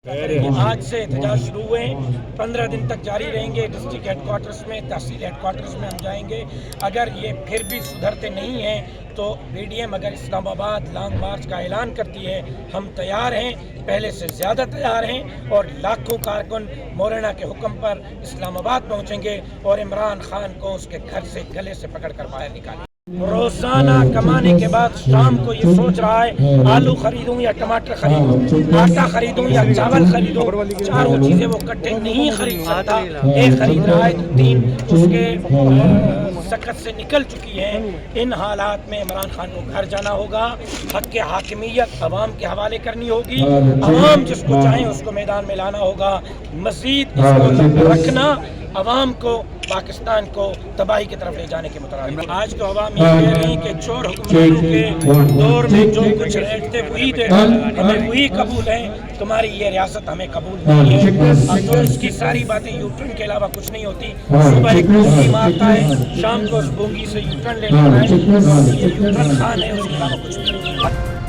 آج سے احتجاج شروع ہوئے ہیں، 15 دن تک جاری رہیں گے۔ ڈسٹرکٹ ہیڈ کوارٹرز میں، تحصیل ہیڈ کوارٹرز میں ہم جائیں گے۔ اگر یہ پھر بھی سدھرتے نہیں ہیں تو بی ڈی ایم اگر اسلام آباد لانگ مارچ کا اعلان کرتی ہے، ہم تیار ہیں، پہلے سے زیادہ تیار ہیں، اور لاکھوں کارکن مولانا کے حکم پر اسلام آباد پہنچیں گے اور عمران خان کو اس کے گھر سے گلے سے پکڑ کر باہر نکالیں گے۔ روزانہ کمانے کے بعد شام کو یہ سوچ رہا ہے آلو خریدوں یا ٹماٹر خریدوں، آٹا خریدوں یا چاول خریدوں، چاروں چیزیں وہ کٹھے نہیں خرید سکتا۔ ایک خرید رہا ہے تو تین اس کے سکت سے نکل چکی ہیں۔ ان حالات میں عمران خان کو گھر جانا ہوگا، حق کے حاکمیت عوام کے حوالے کرنی ہوگی، عوام جس کو چاہیں اس کو میدان میں لانا ہوگا۔ مزید اس کو رکھنا عوام کو، پاکستان کو تباہی کی طرف لے جانے کے مترادف۔ آج تو عوام یہ کہہ رہی ہیں کہ چور حکمرانوں کے دور میں جو کچھ ریٹ تھے وہی دے، ہمیں وہی قبول ہیں، تمہاری یہ ریاست ہمیں قبول نہیں ہے۔ اب تو اس کی ساری باتیں یو ٹرن کے علاوہ کچھ نہیں ہوتی۔ صبح ایک بونگی مارتا ہے، شام کو اس بونگی سے یو ٹرن لے لیتا ہے، یہ یو ٹرن خان ہے، اس کے علاوہ کچھ نہیں۔